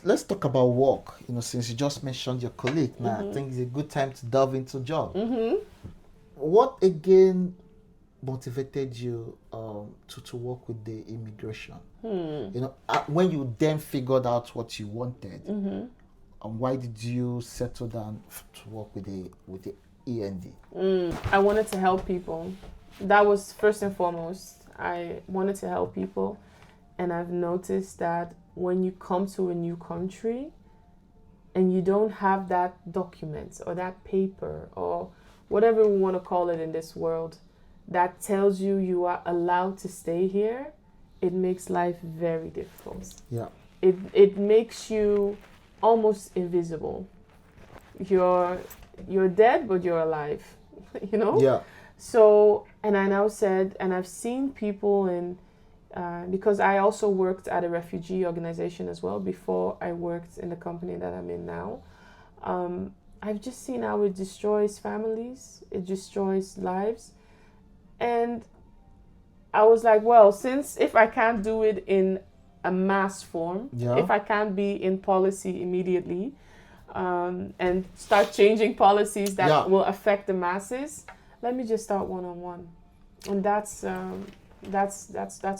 let's talk about work. Since you just mentioned your colleague, now I think it's a good time to delve into job. What again motivated you to work with the immigration? When you then figured out what you wanted, why did you settle down to work with the END? I wanted to help people. That was first and foremost. I wanted to help people, and I've noticed that when you come to a new country and you don't have that document or that paper or whatever we want to call it in this world that tells you you are allowed to stay here, it makes life very difficult. Yeah. It makes you almost invisible. You're dead, but you're alive. Yeah. So, and I now said, and I've seen people because I also worked at a refugee organization as well before I worked in the company that I'm in now. I've just seen how it destroys families, it destroys lives. And I was like, well, if I can't do it in a mass form, if I can't be in policy immediately, and start changing policies that will affect the masses, let me just start one-on-one. And that's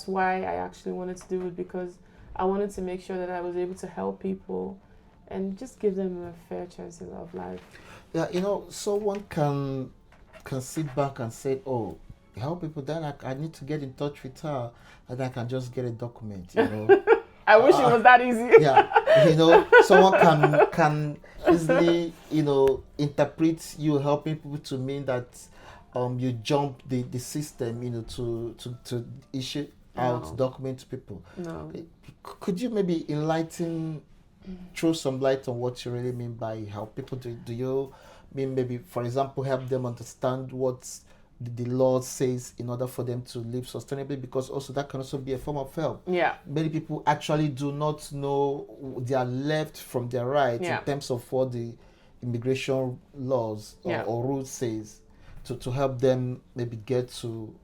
why I actually wanted to do it, because I wanted to make sure that I was able to help people and just give them a fair chance of life. Yeah, someone can sit back and say, oh, help people, then I need to get in touch with her and I can just get a document, I wish it was that easy. Yeah, someone can easily, interpret you helping people to mean that you jump the system, to issue out document to people. No. Could you maybe throw some light on what you really mean by help people? Do you mean maybe, for example, help them understand what the law says in order for them to live sustainably? Because also that can also be a form of help. Yeah. Many people actually do not know their left from their right in terms of what the immigration laws or rules says, to help them maybe get to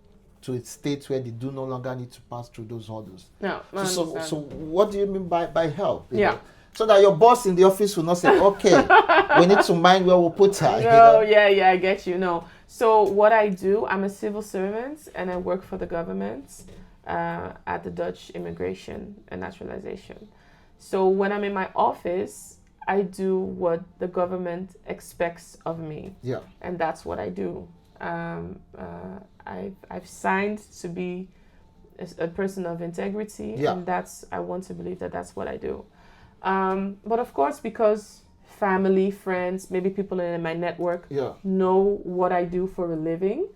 a state where they do no longer need to pass through those hurdles. No, so what do you mean by help? Yeah. So that your boss in the office will not say, okay, we need to mind where we'll put her. No, yeah, I get you. No. So what I do, I'm a civil servant and I work for the government at the Dutch Immigration and Naturalization. So when I'm in my office, I do what the government expects of me. Yeah. And that's what I do. I've signed to be a person of integrity, and I want to believe that that's what I do. But of course, because family, friends, maybe people in my network know what I do for a living,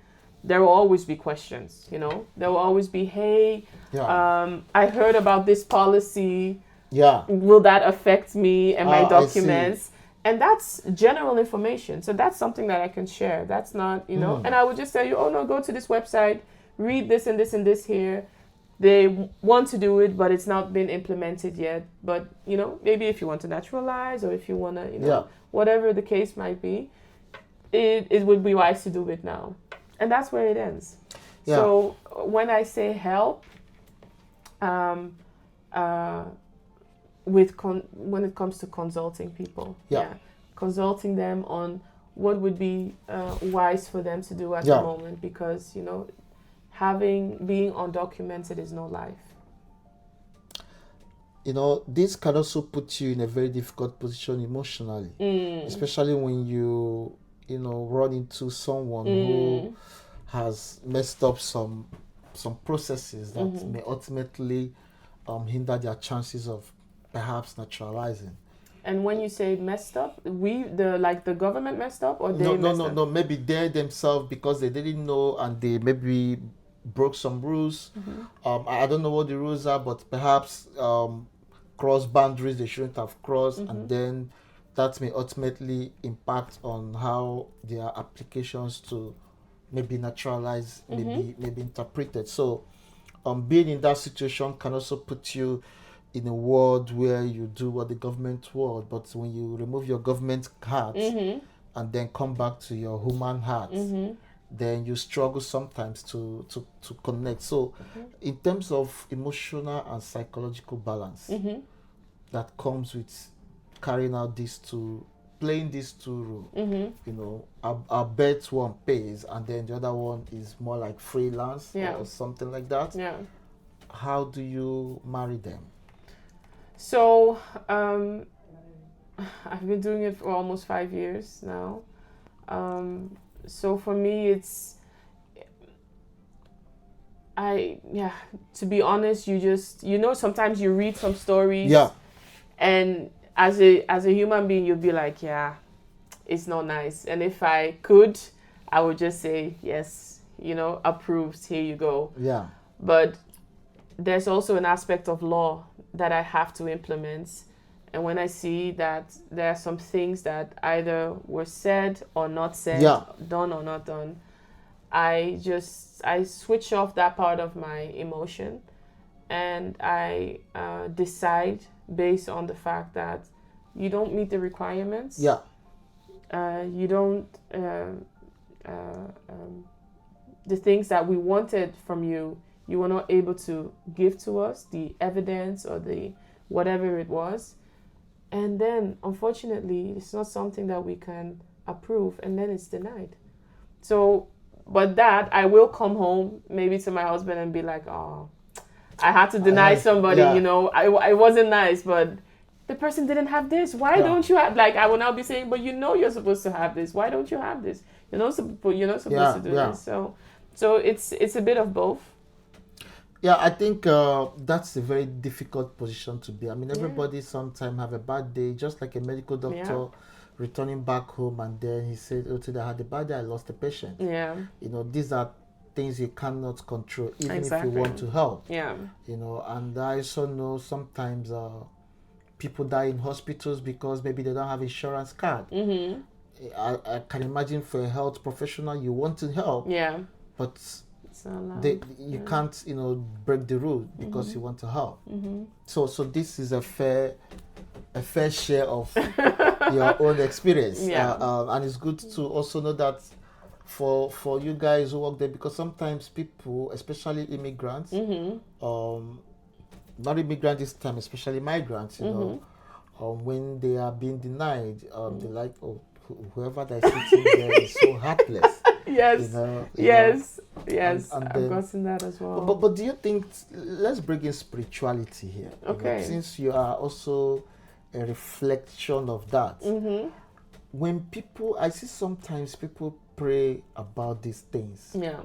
there will always be questions, There will always be, hey, I heard about this policy. Yeah. Will that affect me and my documents? And that's general information. So that's something that I can share. That's not, and I would just tell you, oh no, go to this website, read this and this and this here. They want to do it, but it's not been implemented yet. But, maybe if you want to naturalize or if you want to, whatever the case might be, it would be wise to do it now. And that's where it ends. Yeah. So when I say help, when it comes to consulting people, consulting them on what would be wise for them to do at the moment, because, being undocumented is no life. This can also put you in a very difficult position emotionally, especially when you run into someone who has messed up some processes that may ultimately hinder their chances of perhaps naturalizing. And when you say messed up, the government messed up, or they messed up? No. Maybe they themselves, because they didn't know and they maybe broke some rules. I don't know what the rules are, but perhaps cross boundaries they shouldn't have crossed, and then that may ultimately impact on how their applications to maybe naturalize maybe interpreted. So being in that situation can also put you in a world where you do what the government would, but when you remove your government hat and then come back to your human hat, then you struggle sometimes to connect. So in terms of emotional and psychological balance, that comes with carrying out playing these two roles. Mm-hmm. You know, I bet one pays, and then the other one is more like freelance or something like that. Yeah. How do you marry them? So, I've been doing it for almost 5 years now. So for me, to be honest, sometimes you read some stories. Yeah. And as a human being, you'll be like, yeah, it's not nice. And if I could, I would just say, yes, approved, here you go. Yeah. But there's also an aspect of law that I have to implement. And when I see that there are some things that either were said or not said, done or not done, I switch off that part of my emotion, and I decide based on the fact that you don't meet the requirements. Yeah. You don't the things that we wanted from you, you were not able to give to us, the evidence or the whatever it was. And then, unfortunately, it's not something that we can approve, and then it's denied. So, but that, I will come home maybe to my husband and be like, oh, I had to deny somebody, I wasn't nice, but the person didn't have this. Why don't you have, I will now be saying, but you're supposed to have this. Why don't you have this? You're not supposed to do this. So it's a bit of both. Yeah, I think that's a very difficult position to be. I mean, everybody sometimes have a bad day, just like a medical doctor returning back home, and then he said, oh, today I had a bad day, I lost a patient. Yeah. These are things you cannot control, even if you want to help. Yeah. And I also know sometimes people die in hospitals because maybe they don't have insurance card. Mm-hmm. I can imagine for a health professional, you want to help. Yeah. But you can't, break the rule because you want to help. Mm-hmm. So this is a fair share of your own experience. Yeah. And it's good to also know that for you guys who work there, because sometimes people, especially immigrants, not immigrants this time, especially migrants, when they are being denied, they're like, oh, whoever that is sitting there is so heartless. Yes. Yes. And I've gotten that as well. But do you think, let's bring in spirituality here. Okay. Since you are also a reflection of that. Mm-hmm. When I see sometimes people pray about these things. Yeah.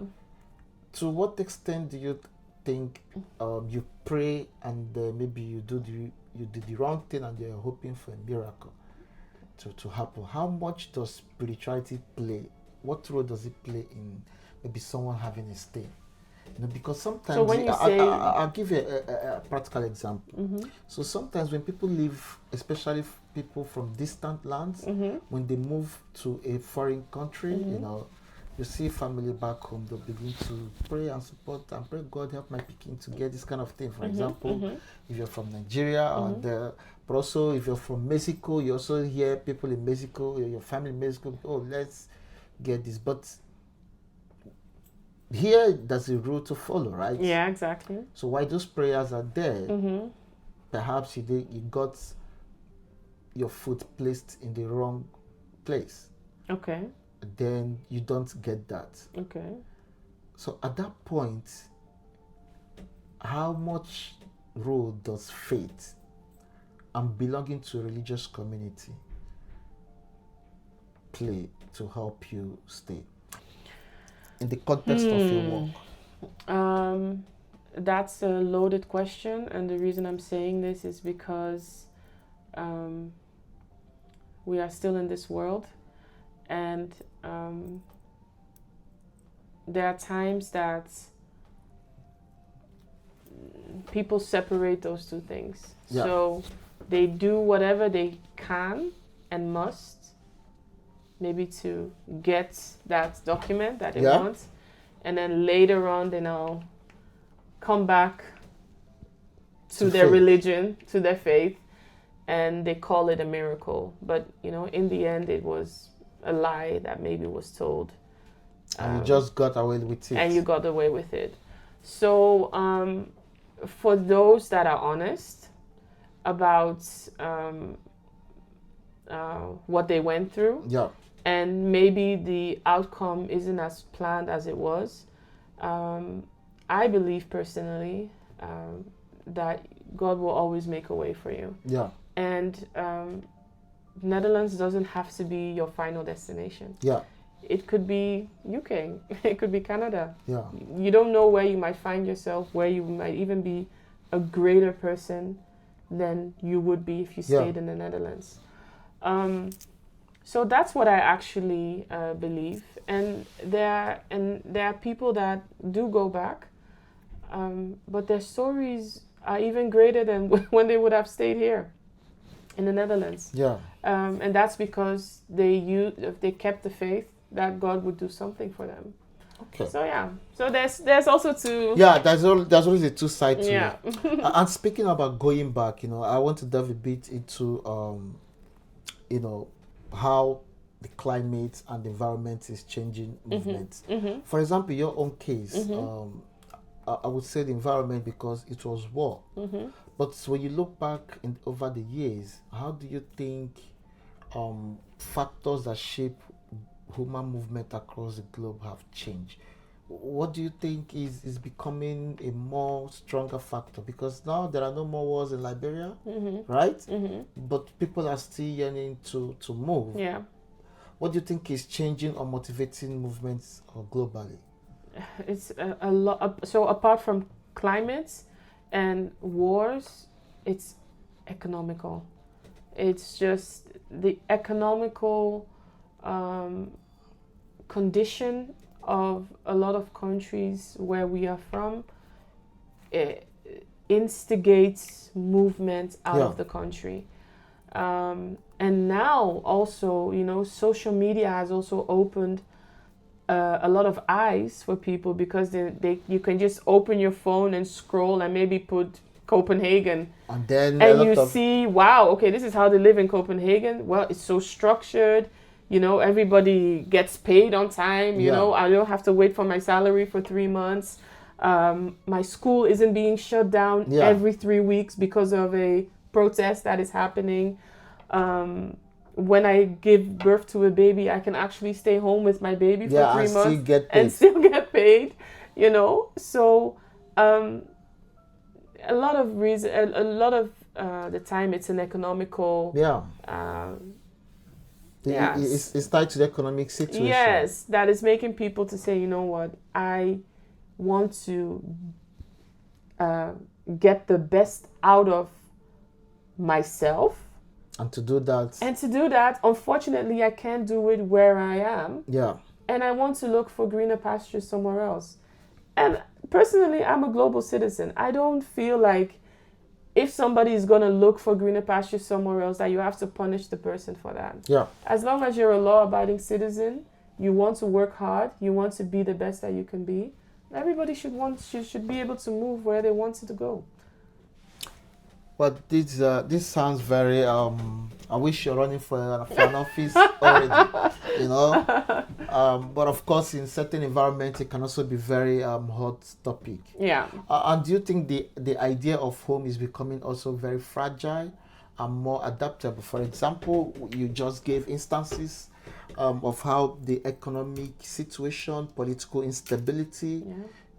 To what extent do you think you pray and maybe you did the wrong thing and you're hoping for a miracle to happen? How much does spirituality play? What role does it play in maybe someone having a stay? Because sometimes, I'll give you a practical example. Mm-hmm. So sometimes when people live, especially people from distant lands, when they move to a foreign country, you see family back home, they'll begin to pray and support and pray, God help my Peking to get this kind of thing. For example, if you're from Nigeria, but also if you're from Mexico, you also hear people in Mexico, your family in Mexico, oh, let's get this. But here, there's a rule to follow, right? Yeah, exactly. So while those prayers are there, perhaps you got your foot placed in the wrong place. Okay. Then you don't get that. Okay. So at that point, how much role does faith and belonging to a religious community play to help you stay in the context of your work? That's a loaded question, and the reason I'm saying this is because we are still in this world, and there are times that people separate those two things. Yeah. So they do whatever they can and must, maybe to get that document that they want, and then later on they now come back to their religion, to their faith, and they call it a miracle. But in the end, it was a lie that maybe was told, and you just got away with it. And you got away with it. So for those that are honest, about what they went through, Yeah. and maybe the outcome isn't as planned as it was. I believe personally that God will always make a way for you. Yeah. And Netherlands doesn't have to be your final destination. Yeah. It could be UK, it could be Canada. Yeah. You don't know where you might find yourself, where you might even be a greater person than you would be if you stayed in the Netherlands. So that's what I actually believe. And there are people that do go back, but their stories are even greater than when they would have stayed here in the Netherlands. Yeah. And that's because they kept the faith that God would do something for them. Okay. So yeah. So there's also two. Yeah, there's always a two side to Yeah. it. And speaking about going back, I want to delve a bit into how the climate and the environment is changing movements. For example, your own case, I would say the environment because it was war. But when you look back over the years, how do you think factors that shape human movement across the globe have changed? What do you think is becoming a more stronger factor? Because now there are no more wars in Liberia, right? But people are still yearning to move. Yeah. What do you think is changing or motivating movements globally? It's a lot. So apart from climates and wars, it's economical. It's just the economical condition of a lot of countries where we are from. It instigates movement out of the country. And now also, social media has also opened a lot of eyes for people, because you can just open your phone and scroll and maybe put Copenhagen, and then you see, wow, okay, this is how they live in Copenhagen. Well, it's so structured. Everybody gets paid on time. I don't have to wait for my salary for 3 months. My school isn't being shut down every 3 weeks because of a protest that is happening. When I give birth to a baby, I can actually stay home with my baby for 3 months and still get paid. So a lot of the time it's an economical. It's tied to the economic situation. Yes, that is making people to say, you know what, I want to get the best out of myself. And to do that, unfortunately, I can't do it where I am. Yeah. And I want to look for greener pastures somewhere else. And personally, I'm a global citizen. I don't feel like if somebody is going to look for greener pastures somewhere else, that you have to punish the person for that. Yeah. As long as you're a law-abiding citizen, you want to work hard, you want to be the best that you can be, everybody should be able to move where they want to go. But this sounds very I wish you're running for an office already, but of course in certain environments it can also be very hot topic. Yeah. And do you think the idea of home is becoming also very fragile and more adaptable? For example, you just gave instances of how the economic situation, political instability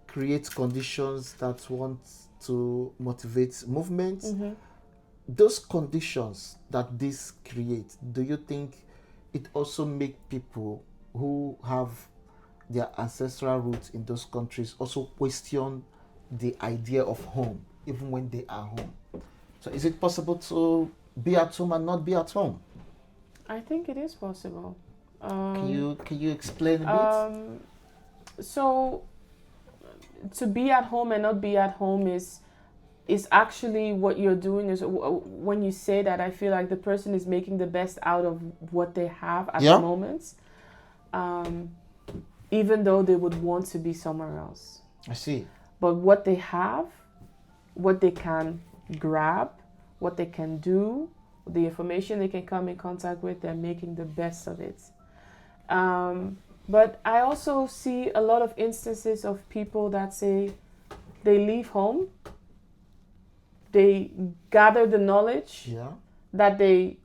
creates conditions that want to motivate movements. Those conditions that this creates, do you think it also make people who have their ancestral roots in those countries also question the idea of home, even when they are home? So is it possible to be at home and not be at home? I think it is possible. Can you explain a bit? So to be at home and not be at home is actually what you're doing. Is when you say that, I feel like the person is making the best out of what they have at the moment, even though they would want to be somewhere else. I see. But what they have, what they can grab, what they can do, the information they can come in contact with, they're making the best of it. But I also see a lot of instances of people that say they leave home, they gather the knowledge Yeah. that they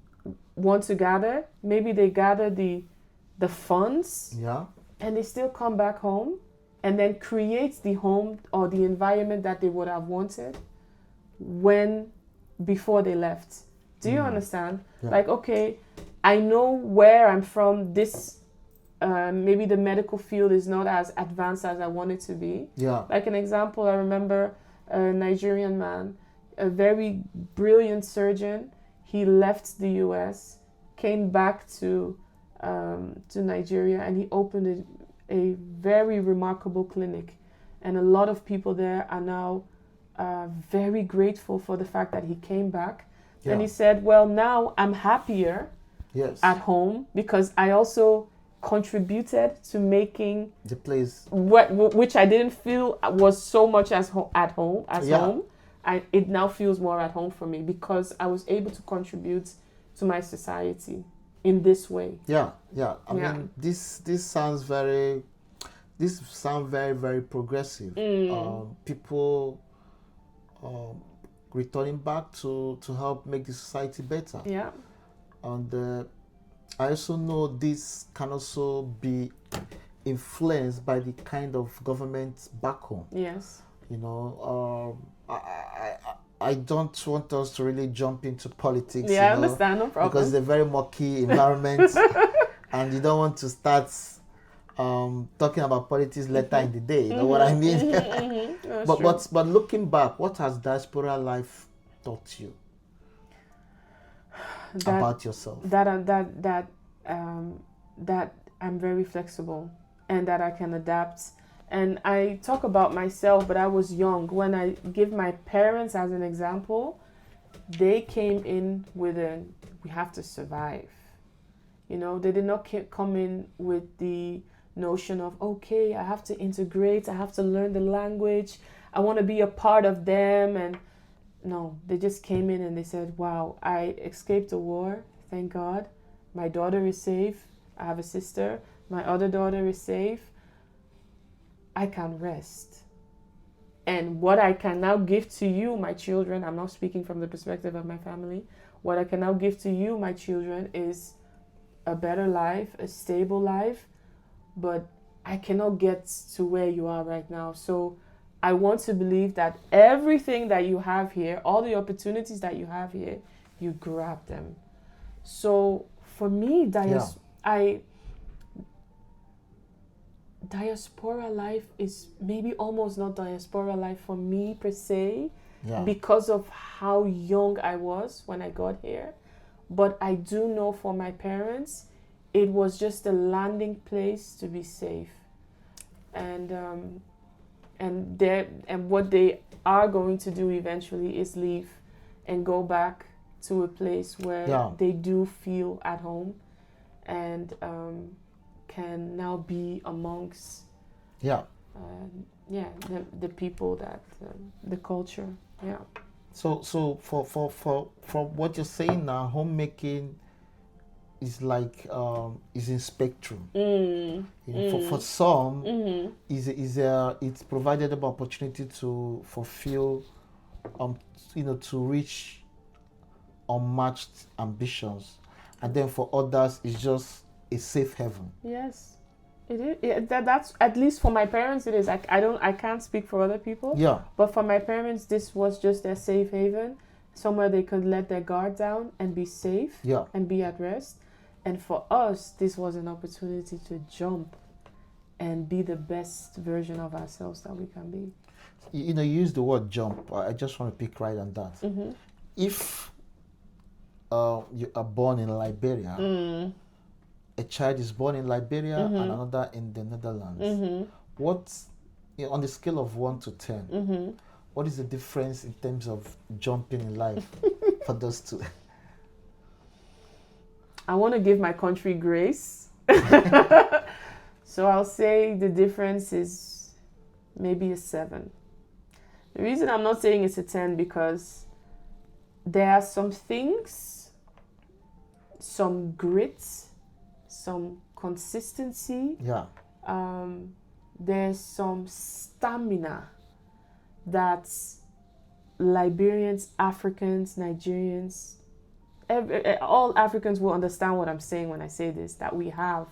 want to gather. Maybe they gather the funds, Yeah. and they still come back home and then create the home or the environment that they would have wanted before they left. Do you understand? Yeah. Like, okay, I know where I'm from. This maybe the medical field is not as advanced as I want it to be. Yeah. Like an example, I remember a Nigerian man, a very brilliant surgeon. He left the U.S., came back to Nigeria, and he opened a very remarkable clinic. And a lot of people there are now very grateful for the fact that he came back. Yeah. And he said, well, now I'm happier Yes. at home because I also contributed to making The place. which I didn't feel was so much at home. Yeah. It now feels more at home for me because I was able to contribute to my society in this way. Yeah. Yeah. I Yeah. mean, this sounds very very progressive. People returning back to help make the society better. Yeah. And I also know this can also be influenced by the kind of government back home. Yes. You know, I don't want us to really jump into politics. Yeah, I you know, understand, no problem. because it's a very murky environment, and you don't want to start talking about politics later in the day. You know what I mean? But looking back, what has diaspora life taught you about yourself? That I'm very flexible and that I can adapt. And I talk about myself, but I was young. When I give my parents as an example, they came in with we have to survive. You know, they did not come in with the notion of, okay, I have to integrate, I have to learn the language, I want to be a part of them. And no, they just came in and they said, wow, I escaped the war, thank God. My daughter is safe. I have a sister. My other daughter is safe. I can rest. And what I can now give to you, my children, I'm not speaking from the perspective of my family, what I can now give to you, my children, is a better life, a stable life, but I cannot get to where you are right now. So I want to believe that everything that you have here, all the opportunities that you have here, you grab them. So for me, diaspora life is maybe almost not diaspora life for me per se, because of how young I was when I got here. But I do know for my parents, it was just a landing place to be safe. And what they are going to do eventually is leave and go back to a place where they do feel at home and can now be amongst the people that the culture. So for from what you're saying now, homemaking is like is in spectrum. You know, for some, it's provided them opportunity to fulfill to reach unmatched ambitions, and then for others it's just a safe haven. Yes, it is. That's at least for my parents. It is. I can't speak for other people. Yeah. But for my parents, this was just their safe haven, somewhere they could let their guard down and be safe. Yeah. And be at rest. And for us, this was an opportunity to jump and be the best version of ourselves that we can be. You know, you use the word jump. I just want to pick right on that. If you are born in Liberia, a child is born in Liberia and another in the Netherlands, what, on the scale of 1 to 10, what is the difference in terms of jumping in life for those two? I want to give my country grace. So I'll say the difference is maybe a 7. The reason I'm not saying it's a 10 because there are some things, some grit, some consistency. There's some stamina that Liberians, Africans, Nigerians, all Africans will understand what I'm saying when I say this, that we have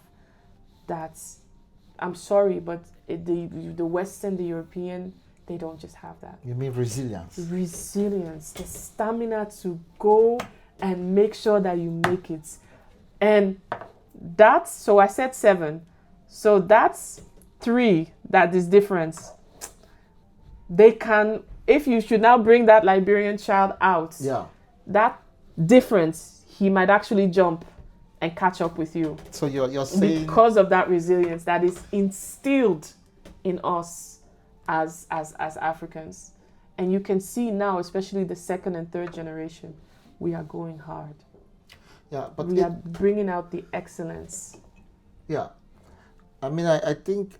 that. I'm sorry, but the Western, the European, they don't just have that. You mean resilience? Resilience, the stamina to go and make sure that you make it. And that's, so I said 7. So that's 3 that is different. They can, if you should now bring that Liberian child out, that difference, he might actually jump and catch up with you. So you're saying, because of that resilience that is instilled in us as Africans. And you can see now, especially the 2nd and 3rd generation, we are going hard. Yeah, but we are bringing out the excellence. Yeah. I mean, I think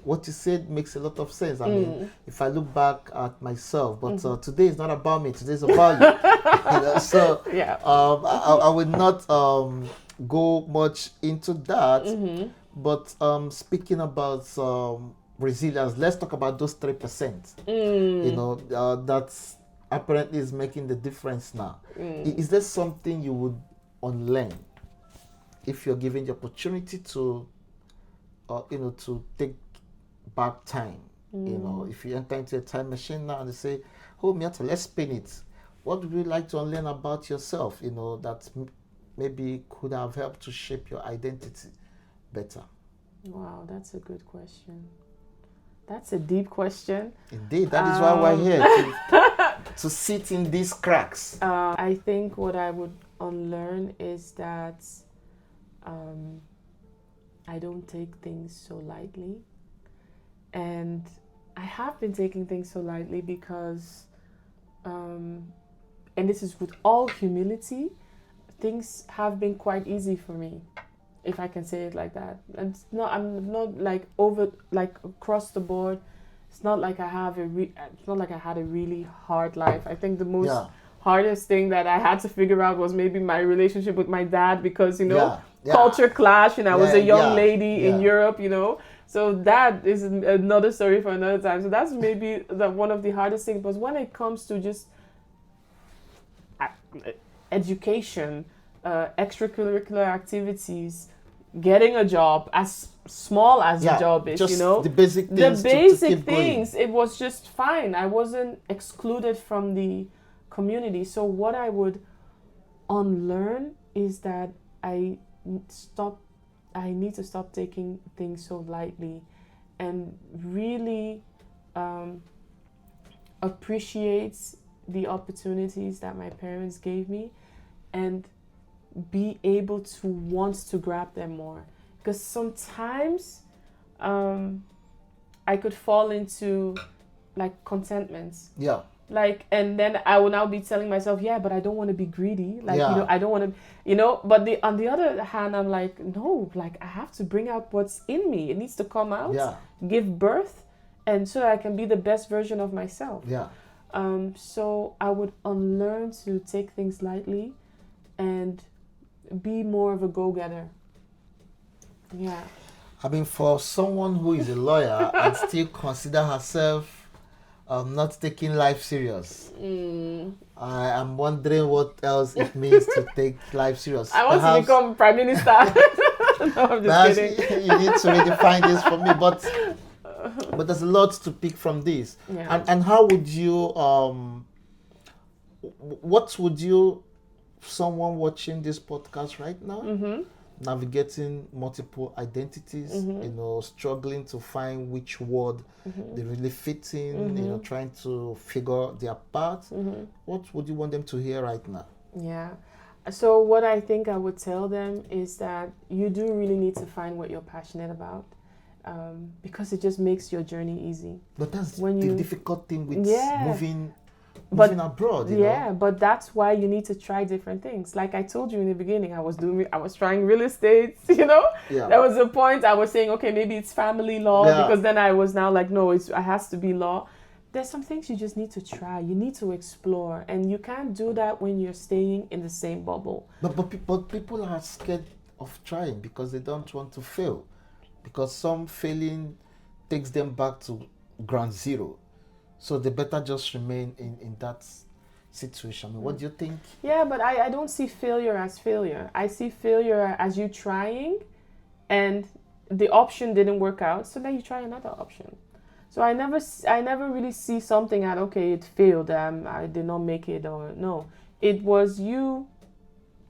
what you said makes a lot of sense. I mean, if I look back at myself, but today is not about me. Today is about you. You know? So yeah. I will not go much into that. But speaking about resilience, let's talk about those 3%. You know, that's apparently is making the difference now. Is there something you would unlearn if you're given the opportunity to? You know, to take back time. You know, if you enter into a time machine now and they say, "Oh, Miata, let's spin it. What would you like to unlearn about yourself? You know, that maybe could have helped to shape your identity better." Wow, that's a good question. That's a deep question. Indeed, that is why we're here to sit in these cracks. I think what I would unlearn is that. I don't take things so lightly. And I have been taking things so lightly because, and this is with all humility, things have been quite easy for me, if I can say it like that. And I'm not like across the board. It's not like I have it's not like I had a really hard life. I think the most hardest thing that I had to figure out was maybe my relationship with my dad, because, you know, culture clash, and I was a young lady in Europe, you know. So that is another story for another time. So that's maybe one of the hardest things. But when it comes to just education, extracurricular activities, getting a job, as small as the job is, just you know, the basic things. It was just fine. I wasn't excluded from the community. So what I would unlearn is that I need to stop taking things so lightly and really appreciate the opportunities that my parents gave me and be able to want to grab them more. Because sometimes I could fall into like contentment. Yeah. Like, and then I will now be telling myself, but I don't want to be greedy. Like, you know, I don't want to, you know, but on the other hand, I'm like, no, like I have to bring out what's in me. It needs to come out, give birth, and so I can be the best version of myself. Yeah. So I would unlearn to take things lightly and be more of a go-getter. Yeah. I mean, for someone who is a lawyer and still consider herself not taking life serious. I am wondering what else it means to take life serious. I want to become Prime Minister. No, I'm just kidding. You need to redefine this for me, but there's a lot to pick from this. Yeah. And how would you, what would you, someone watching this podcast right now, navigating multiple identities, you know, struggling to find which word they really fit in, you know, trying to figure their part. What would you want them to hear right now? Yeah. So what I think I would tell them is that you do really need to find what you're passionate about, because it just makes your journey easy. But that's the difficult thing with moving abroad, you know? But that's why you need to try different things. Like I told you in the beginning, I was trying real estate, you know? There was a point I was saying, okay, maybe it's family law, because then I was now like, no, it has to be law. There's some things you just need to try. You need to explore, and you can't do that when you're staying in the same bubble. But people are scared of trying because they don't want to fail, because some failing takes them back to ground zero. So they better just remain in that situation. I mean, what do you think? Yeah, but I don't see failure as failure. I see failure as you trying and the option didn't work out, so then you try another option. So I never really see something at, okay, it failed, I did not make it, or no. It was you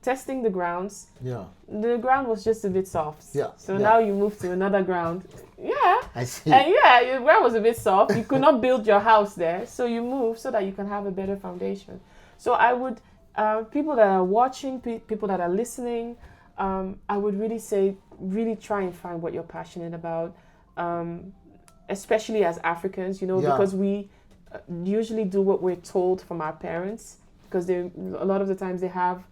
testing the grounds. Yeah. The ground was just a bit soft. Yeah. So yeah. now you move to another ground. Yeah. I see. And yeah, your ground was a bit soft. You could not build your house there. So you move so that you can have a better foundation. So I would, people that are watching, people that are listening, I would really say, really try and find what you're passionate about, especially as Africans, you know, Yeah. because we usually do what we're told from our parents, because a lot of the times they have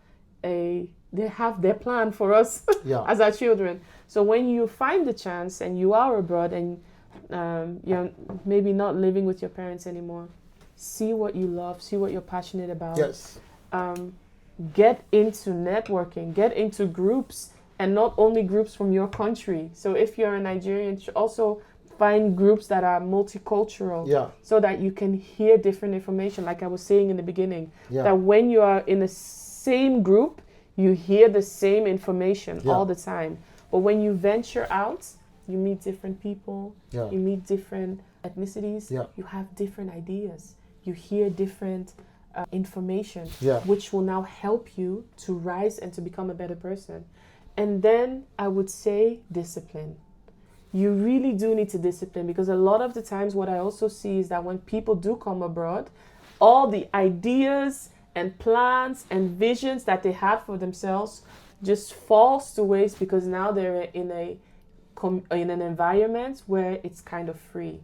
their plan for us Yeah. as our children. So when you find the chance and you are abroad and you're maybe not living with your parents anymore, see what you love, see what you're passionate about. Yes. Get into networking, get into groups, and not only groups from your country. So if you're a Nigerian, also find groups that are multicultural, Yeah. so that you can hear different information. Like I was saying in the beginning, Yeah. that when you are in the same group, you hear the same information Yeah. all the time. But when you venture out, you meet different people, Yeah. you meet different ethnicities, Yeah. you have different ideas, you hear different information, Yeah. which will now help you to rise and to become a better person. And then I would say discipline. You really do need to discipline, because a lot of the times what I also see is that when people do come abroad, all the ideas and plans and visions that they had for themselves just falls to waste, because now they're in an environment where it's kind of free.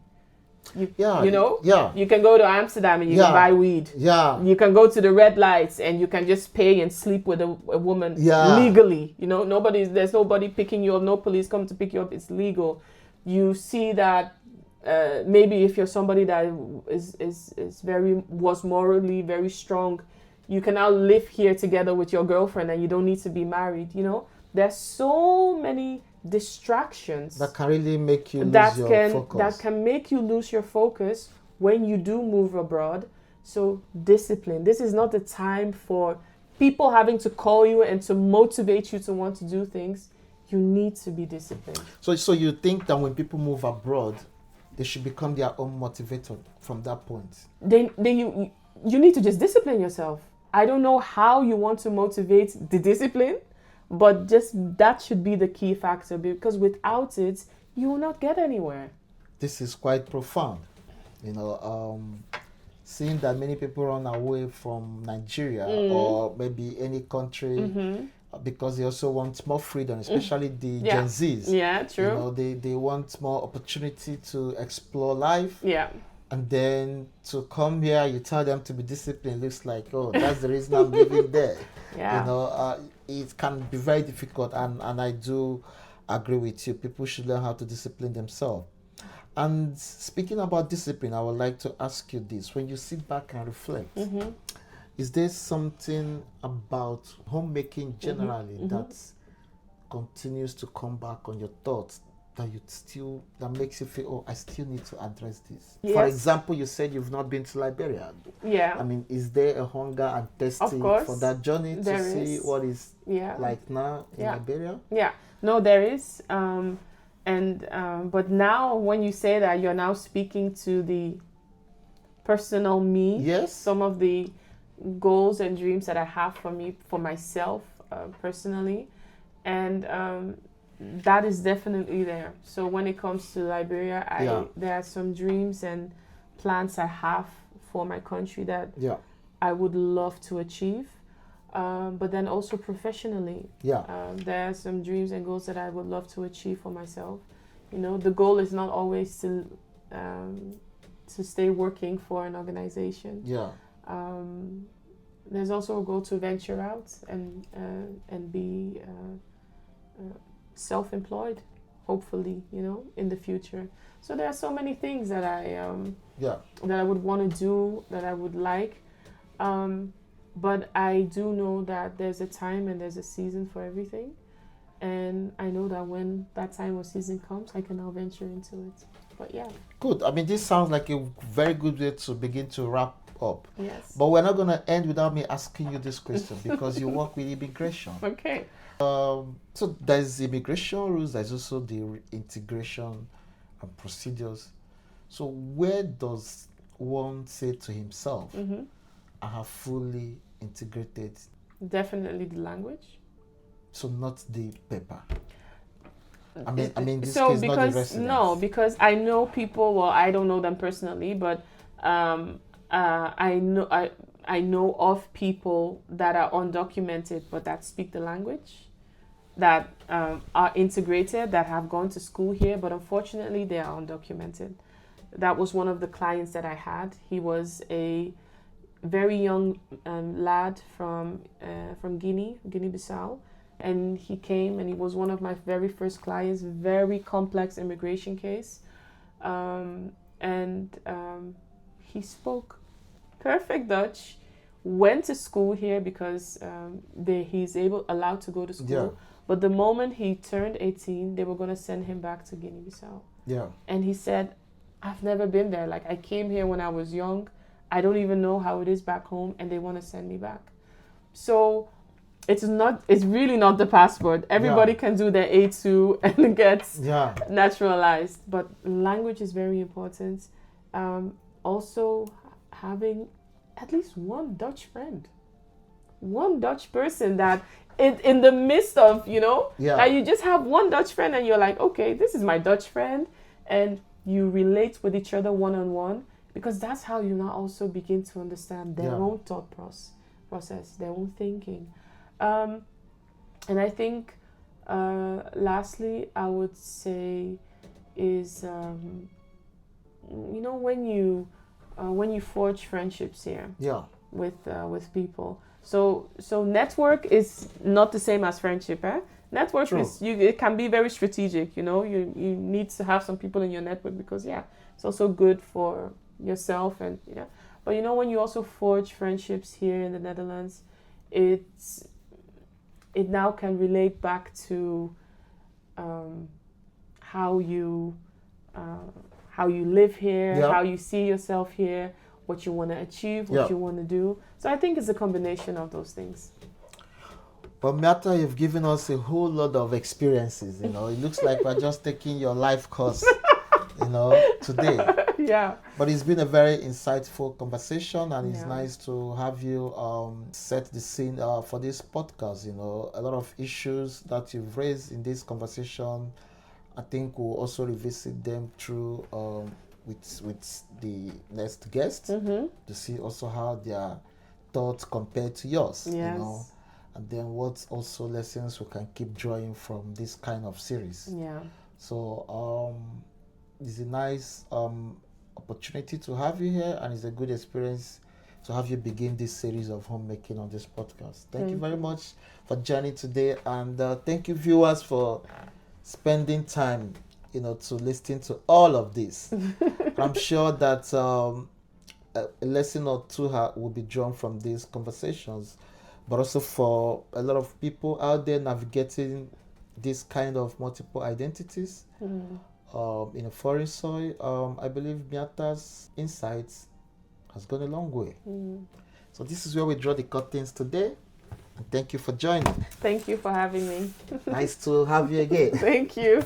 You know? Yeah. You can go to Amsterdam and you Yeah. can buy weed. Yeah. You can go to the red lights and you can just pay and sleep with a woman Yeah. legally. You know, there's nobody picking you up, no police come to pick you up. It's legal. You see that maybe if you're somebody that was morally very strong, you can now live here together with your girlfriend and you don't need to be married. You know, there's so many distractions That can really make you lose your focus. that can make you lose your focus when you do move abroad. So discipline. This is not the time for people having to call you and to motivate you to want to do things. You need to be disciplined. So you think that when people move abroad, they should become their own motivator from that point? You need to just discipline yourself. I don't know how you want to motivate the discipline, but just that should be the key factor, because without it, you will not get anywhere. This is quite profound. You know, seeing that many people run away from Nigeria or maybe any country because they also want more freedom, especially the Gen Zs. Yeah, true. You know, they want more opportunity to explore life. Yeah. And then to come here, you tell them to be disciplined. Looks like, oh, that's the reason I'm living there. Yeah. You know, it can be very difficult, and I do agree with you. People should learn how to discipline themselves. And speaking about discipline, I would like to ask you this: when you sit back and reflect, is there something about homemaking generally that continues to come back on your thoughts, that makes you feel, oh, I still need to address this? Yes. For example, you said you've not been to Liberia. Yeah. I mean, is there a hunger and thirsty for that journey to see what is like now in Liberia? Yeah. No, there is. But now when you say that, you're now speaking to the personal me. Yes. Some of the goals and dreams that I have for myself personally. And that is definitely there. So when it comes to Liberia, there are some dreams and plans I have for my country that I would love to achieve. But then also professionally, there are some dreams and goals that I would love to achieve for myself. You know, the goal is not always to stay working for an organization. Yeah. There's also a goal to venture out and be self-employed, hopefully, you know, in the future. So there are so many things that I would want to do, that I would like. But I do know that there's a time and there's a season for everything. And I know that when that time or season comes, I can now venture into it. But yeah. Good. I mean, this sounds like a very good way to begin to wrap up. Yes. But we're not going to end without me asking you this question because you work with immigration. Okay. So there's immigration rules, there's also the integration and procedures. So where does one say to himself, I have fully integrated? Definitely the language. So not the paper. I mean, this so case, because not the residence. no, because I know people. Well, I don't know them personally, but I know of people that are undocumented but that speak the language, that are integrated, that have gone to school here, but unfortunately they are undocumented. That was one of the clients that I had. He was a very young lad from Guinea-Bissau. And he came and he was one of my very first clients, very complex immigration case. He spoke perfect Dutch, went to school here because he's allowed to go to school. Yeah. But the moment he turned 18, they were going to send him back to Guinea-Bissau. Yeah. And he said, I've never been there. Like, I came here when I was young. I don't even know how it is back home, and they want to send me back. So it's really not the passport. Everybody can do their A2 and get naturalized. But language is very important. Also, having at least one Dutch friend. One Dutch person that in the midst of, that you just have one Dutch friend and you're like, okay, this is my Dutch friend. And you relate with each other one-on-one, because that's how you now also begin to understand their own thought process, their own thinking. And I think, lastly, I would say is, when you forge friendships here with people. So network is not the same as friendship. Network is it can be very strategic. You need to have some people in your network because it's also good for yourself and But when you also forge friendships here in the Netherlands, it now can relate back to how you live here, how you see yourself here, what you want to achieve, what you want to do. So I think it's a combination of those things. But Miata, you've given us a whole lot of experiences. It looks like we're just taking your life course, today. Yeah. But it's been a very insightful conversation, and it's nice to have you set the scene for this podcast. A lot of issues that you've raised in this conversation, I think we'll also revisit them through with the next guest to see also how their thoughts compare to yours. Yes. And then what also lessons we can keep drawing from this kind of series. Yeah. So it's a nice opportunity to have you here, and it's a good experience to have you begin this series of homemaking on this podcast. Thank you very much for joining today, and thank you viewers for spending time, to listen to all of this. I'm sure that a lesson or two will be drawn from these conversations, but also for a lot of people out there navigating this kind of multiple identities in a foreign soil. I believe Miata's insights has gone a long way. So this is where we draw the curtains today. And thank you for joining. Thank you for having me. Nice to have you again. Thank you.